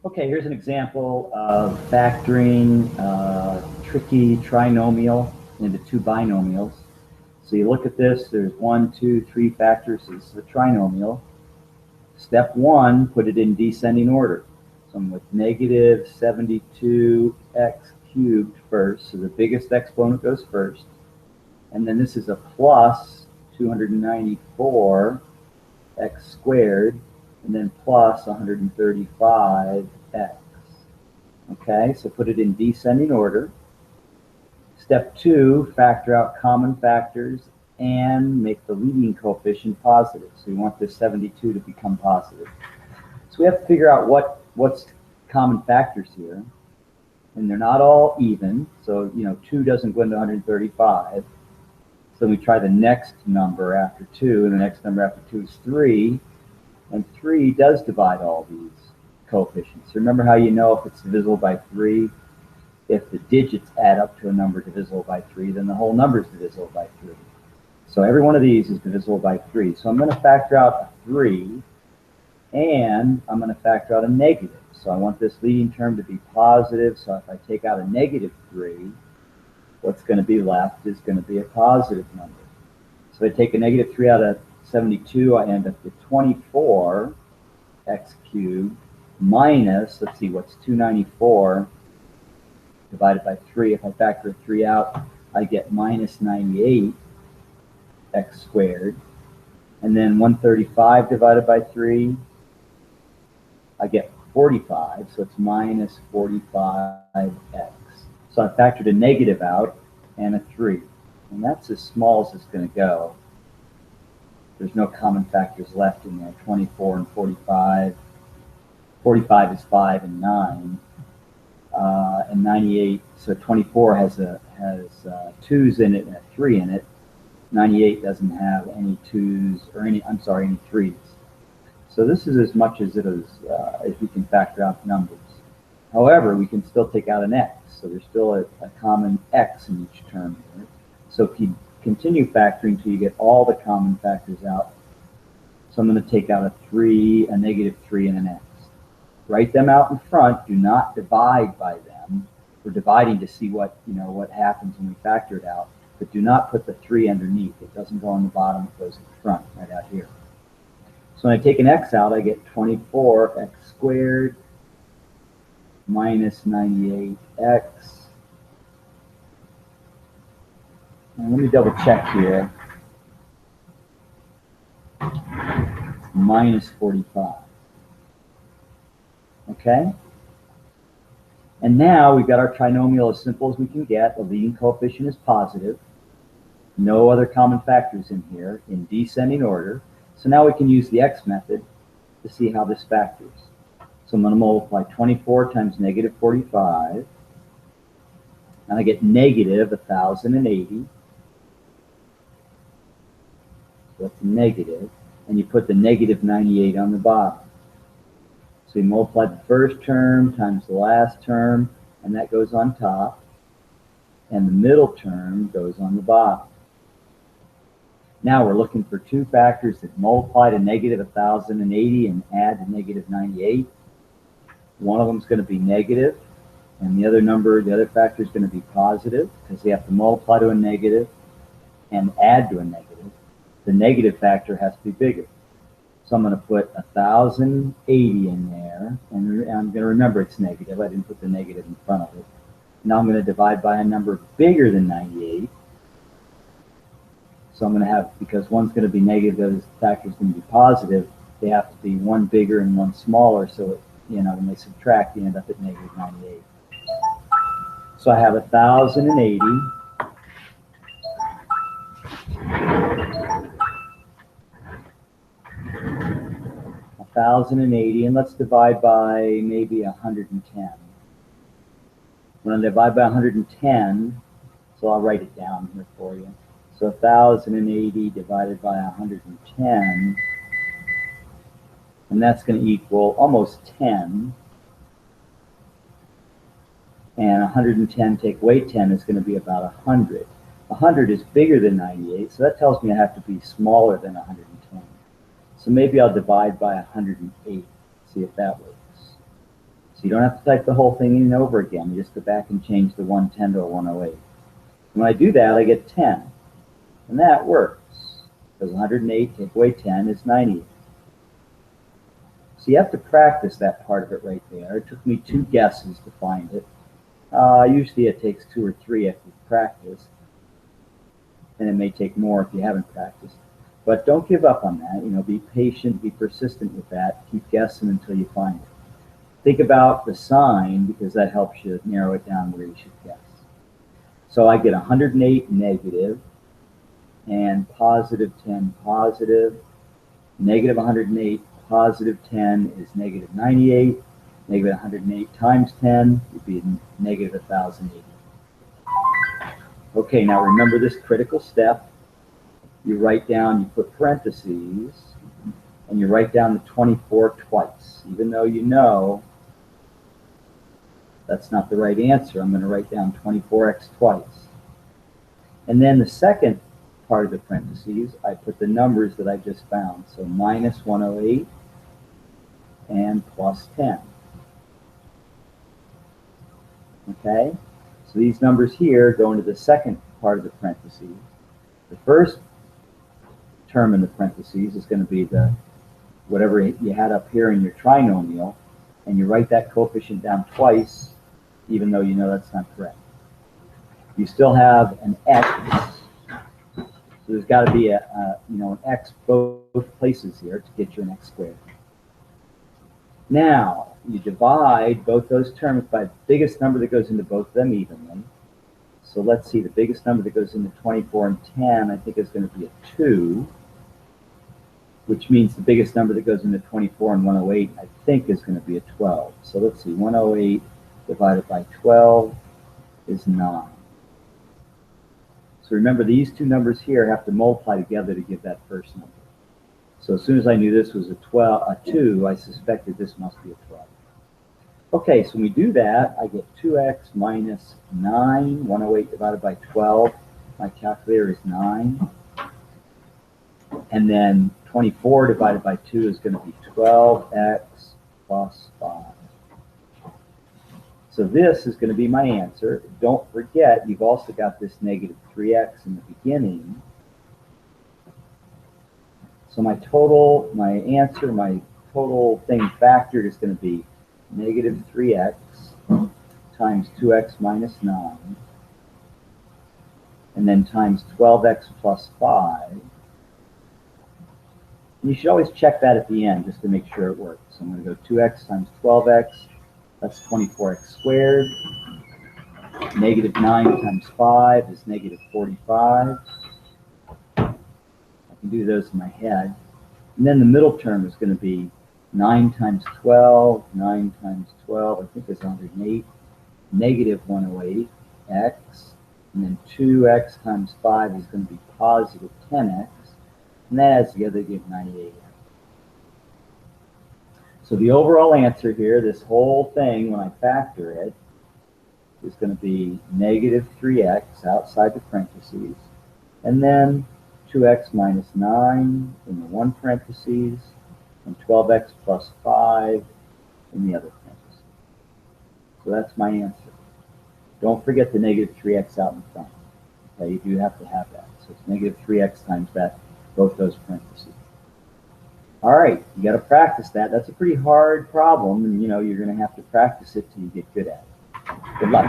Okay, here's an example of factoring a tricky trinomial into two binomials. So you look at this, there's 1, 2, 3 factors. This is a trinomial. Step 1, put it in descending order. So I'm with negative 72x cubed first, so the biggest exponent goes first. And then this is a plus 294x squared, and then plus 135x. Okay, so put it in descending order. Step 2, factor out common factors and make the leading coefficient positive. So we want this 72 to become positive. So we have to figure out what's common factors here. And they're not all even. So, 2 doesn't go into 135. So we try the next number after 2, and the next number after 2 is 3. And 3 does divide all these coefficients. Remember how you know if it's divisible by 3? If the digits add up to a number divisible by 3, then the whole number is divisible by 3. So every one of these is divisible by 3. So I'm going to factor out a 3, and I'm going to factor out a negative. So I want this leading term to be positive. So if I take out a negative 3, what's going to be left is going to be a positive number. So if I take a negative 3 out of 72, I end up with 24x cubed minus, let's see, what's 294 divided by 3. If I factor 3 out, I get minus 98x squared. And then 135 divided by 3, I get 45, so it's minus 45x. So I factored a negative out and a 3. And that's as small as it's going to go. There's no common factors left in there, 24 and 45. 45 is 5 and 9. And 98, so 24 has 2's in it and a 3 in it. 98 doesn't have any 2's or any 3's. So this is as much as it is as we can factor out numbers. However, we can still take out an x, so there's still a common x in each term here. So if you continue factoring until you get all the common factors out, so I'm going to take out a 3, a negative 3, and an x. Write them out in front. Do not divide by them. We're dividing to see what happens when we factor it out, but do not put the 3 underneath. It doesn't go on the bottom, it goes in front, right out here. So when I take an x out, I get 24x squared minus 98x. And let me double check here. Minus 45. Okay? And now we've got our trinomial as simple as we can get. The leading coefficient is positive. No other common factors in here in descending order. So now we can use the x method to see how this factors. So I'm going to multiply 24 times negative 45. And I get negative 1,080. So that's negative. And you put the negative 98 on the bottom. So you multiply the first term times the last term, and that goes on top. And the middle term goes on the bottom. Now we're looking for two factors that multiply to negative 1,080 and add to negative 98. One of them is going to be negative, and the other factor is going to be positive, because they have to multiply to a negative and add to a negative. The negative factor has to be bigger. So I'm going to put 1,080 in there, and I'm going to remember it's negative. I didn't put the negative in front of it. Now I'm going to divide by a number bigger than 98. So I'm going to have, because one's going to be negative, the other factor is going to be positive, they have to be one bigger and one smaller, so when they subtract, you end up at negative 98. So I have 1,080 and let's divide by maybe 110. When I divide by 110, so I'll write it down here for you. So 1,080 divided by 110, and that's going to equal almost 10. And 110 take away 10 is going to be about 100. 100 is bigger than 98, so that tells me I have to be smaller than 110. So maybe I'll divide by 108, see if that works. So you don't have to type the whole thing in and over again. You just go back and change the 110 to a 108. When I do that, I get 10. And that works, because 108 take away 10 is 98. So you have to practice that part of it right there. It took me 2 guesses to find it. Usually it takes 2 or 3 if you've practiced. And it may take more if you haven't practiced. But don't give up on that. You know, be patient, be persistent with that. Keep guessing until you find it. Think about the sign, because that helps you narrow it down where you should guess. So I get 108 negative, and positive 10 positive. Negative 108 positive 10 is negative 98. Negative 108 times 10 would be negative 1,080. Okay, now remember this critical step. You write down, you put parentheses, and you write down the 24 twice. Even though you know that's not the right answer, I'm going to write down 24x twice. And then the second part of the parentheses, I put the numbers that I just found. So minus 108 and plus 10. Okay? So these numbers here go into the second part of the parentheses. The first term in the parentheses is going to be the whatever you had up here in your trinomial, and you write that coefficient down twice, even though you know that's not correct. You still have an x, so there's got to be an x both places here to get you an x squared. Now you divide both those terms by the biggest number that goes into both of them evenly. So let's see, the biggest number that goes into 24 and 10, I think is going to be a 2, which means the biggest number that goes into 24 and 108, I think, is going to be a 12. So let's see, 108 divided by 12 is 9. So remember, these two numbers here have to multiply together to give that first number. So as soon as I knew this was a 2, I suspected this must be a 12. Okay, so when we do that, I get 2x minus 9. 108 divided by 12. My calculator is 9. And then 24 divided by 2 is going to be 12x plus 5. So this is going to be my answer. Don't forget, you've also got this negative 3x in the beginning. So my total thing factored is going to be negative 3x times 2x minus 9, and then times 12x plus 5. And you should always check that at the end just to make sure it works. So I'm going to go 2x times 12x, that's 24x squared. Negative 9 times 5 is negative 45. I can do those in my head. And then the middle term is going to be 9 times 12, 9 times 12, I think is 108, negative 108x, and then 2x times 5 is going to be positive 10x, and that adds together to give 98x. So the overall answer here, this whole thing, when I factor it, is going to be negative 3x outside the parentheses, and then 2x minus 9 in the one parentheses, and 12x plus 5 in the other parentheses. So that's my answer. Don't forget the negative 3x out in front. Okay, you do have to have that. So it's negative 3x times that, both those parentheses. All right, you got to practice that. That's a pretty hard problem, and you're going to have to practice it till you get good at it. Good luck.